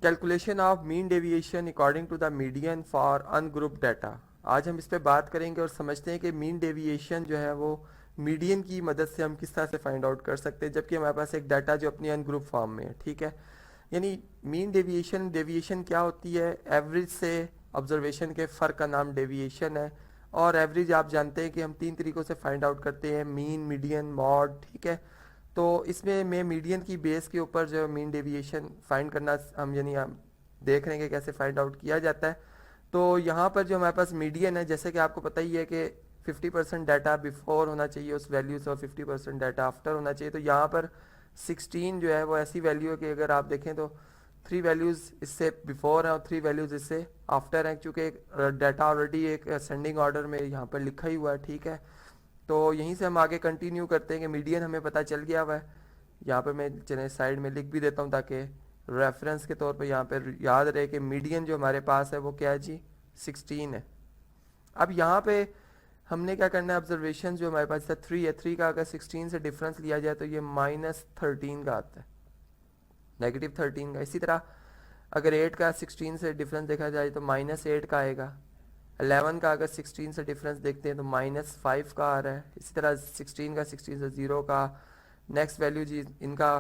Calculation of mean deviation according to the median for ungroup data. आज हम इस पे बात करेंगे और समझते हैं कि मीन डेविएशन जो है वो मीडियन की मदद से हम किस तरह से फाइंड आउट कर सकते हैं, जबकि हमारे पास एक डाटा जो अपनी अनग्रुप फॉर्म में है। ठीक है, यानी मीन डेविएशन डेविएशन क्या होती है? एवरेज से ऑब्जर्वेशन के फ़र्क का नाम डेविएशन है। और एवरेज आप जानते हैं कि हम 3 तरीक़ों से फाइंड आउट करते हैं, मीन, मीडियन, मॉड। ठीक है, तो इसमें मैं मीडियन की बेस के ऊपर जो मीन डेविएशन फाइंड करना हम यानी हम देख रहे हैं कि कैसे फाइंड आउट किया जाता है। तो यहाँ पर जो हमारे पास मीडियन है, जैसे कि आपको पता ही है कि 50% डाटा बिफोर होना चाहिए उस वैल्यू से और 50% डाटा आफ्टर होना चाहिए। तो यहाँ पर 16 जो है वो ऐसी वैल्यू है कि अगर आप देखें तो 3 वैल्यूज़ इससे बिफोर हैं और 3 वैल्यूज़ इससे आफ्टर हैं, क्योंकि डाटा ऑलरेडी एक असेंडिंग ऑर्डर में यहाँ पर लिखा ही हुआ है। ठीक है, तो यहीं से हम आगे कंटिन्यू करते हैं कि मीडियन हमें पता चल गया हुआ है। यहाँ पर मैं चले साइड में लिख भी देता हूँ ताकि रेफरेंस के तौर पर यहाँ पर याद रहे कि मीडियन जो हमारे पास है वो क्या है जी, 16 है। अब यहाँ पे हमने क्या करना है, ऑब्जर्वेशन जो हमारे पास 3 है, 3 का अगर 16 से डिफरेंस लिया जाए तो ये -13 का आता है, -13 का। इसी तरह अगर 8 का 16 से डिफरेंस देखा जाए तो -8 का आएगा। 11 का अगर 16 से डिफरेंस देखते हैं तो -5 का आ रहा है। इसी तरह 16 का 16 से 0 का। नेक्स्ट वैल्यू जी इनका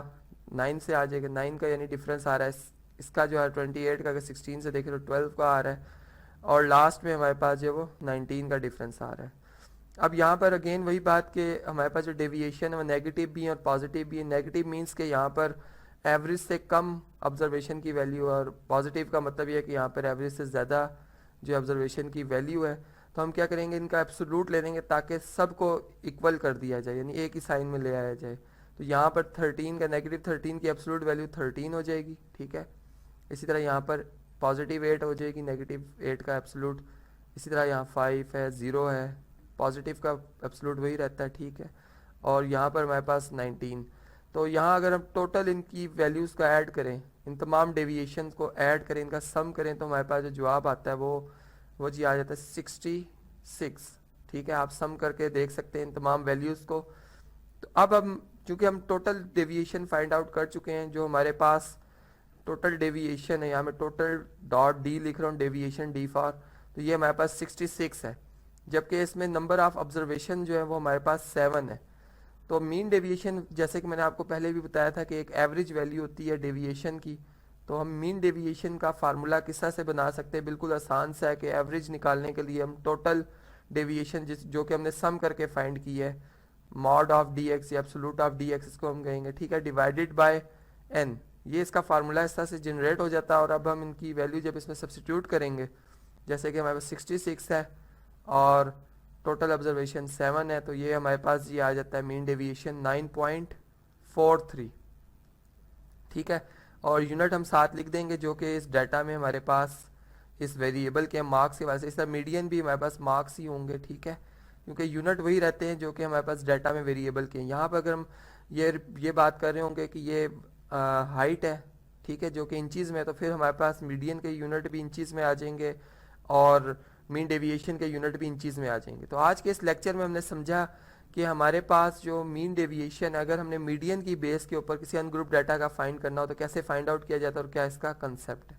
9 से आ जाएगा, 9 का यानी डिफरेंस आ रहा है। इसका जो है 28 का अगर 16 से देखें तो 12 का आ रहा है। और लास्ट में हमारे पास जो वो 19 का डिफरेंस आ रहा है। अब यहाँ पर अगेन वही बात कि हमारे पास जो डेविएशन है वो नेगेटिव भी है और पॉजिटिव भी है। नेगेटिव मीन्स कि यहाँ पर एवरेज से कम ऑब्जर्वेशन की वैल्यू, और पॉजिटिव का मतलब ये है कि यहाँ पर एवरेज से ज़्यादा जो ऑब्जर्वेशन की वैल्यू है। तो हम क्या करेंगे, इनका एब्सोल्यूट ले लेंगे ताकि सबको इक्वल कर दिया जाए, यानी एक ही साइन में ले आया जाए। तो यहाँ पर 13 का -13 की एब्सोल्यूट वैल्यू 13 हो जाएगी। ठीक है, इसी तरह यहाँ पर +8 हो जाएगी, -8 का एब्सोल्यूट। इसी तरह यहाँ 5 है, 0 है, पॉजिटिव का एब्सोल्यूट वही रहता है। ठीक है, और यहाँ पर हमारे पास 19। तो यहाँ अगर हम टोटल इनकी वैल्यूज़ का ऐड करें, इन तमाम डेविएशन को ऐड करें, इनका सम करें, तो हमारे पास जो जवाब आता है वो जी आ जाता है 66। ठीक है, आप सम करके देख सकते हैं इन तमाम वैल्यूज़ को। तो अब हम चूँकि हम टोटल डेविएशन फाइंड आउट कर चुके हैं, जो हमारे पास टोटल डेविएशन है, यहाँ मैं टोटल .d लिख रहा हूँ, डेविएशन d फॉर, तो ये हमारे पास 66 है। जबकि इसमें नंबर ऑफ ऑब्जर्वेशन जो है वो हमारे पास 7 है। तो मीन डेविएशन, जैसे कि मैंने आपको पहले भी बताया था कि एक एवरेज वैल्यू होती है डेविएशन की। तो हम मीन डेविएशन का फार्मूला किस तरह से बना सकते हैं, बिल्कुल आसान सा है कि एवरेज निकालने के लिए हम टोटल डेविएशन जो कि हमने सम करके फाइंड की है, मॉड ऑफ डी एक्स या एब्सोल्यूट ऑफ डी एक्स इसको हम कहेंगे। ठीक है, डिवाइडेड बाय एन, ये इसका फार्मूला इस तरह से जनरेट हो जाता है। और अब हम इनकी वैल्यू जब इसमें सब्सिट्यूट करेंगे, जैसे कि हमारे पास 66 है और टोटल ऑब्जर्वेशन 7 है, तो ये हमारे पास ये आ जाता है मीन डेविएशन 9.43। ठीक है, और यूनिट हम साथ लिख देंगे जो कि इस डाटा में हमारे पास इस वेरिएबल के मार्क्स की वजह से, इस तरह मीडियन भी हमारे पास मार्क्स ही होंगे। ठीक है, क्योंकि यूनिट वही रहते हैं जो कि हमारे पास डाटा में वेरिएबल के हैं। यहाँ पर अगर हम ये बात कर रहे होंगे कि ये हाइट है, ठीक है, जो कि इंचीज़ में है, तो फिर हमारे पास मीडियन के यूनिट भी इंचीज़ में आ जाएंगे और मीन डेविएशन के यूनिट भी इंचीज़ में आ जाएंगे। तो आज के इस लेक्चर में हमने समझा कि हमारे पास जो मीन डेविएशन, अगर हमने मीडियन की बेस के ऊपर किसी अनग्रुप डाटा का फाइंड करना हो तो कैसे फाइंड आउट किया जाता है और क्या इसका कंसेप्ट है।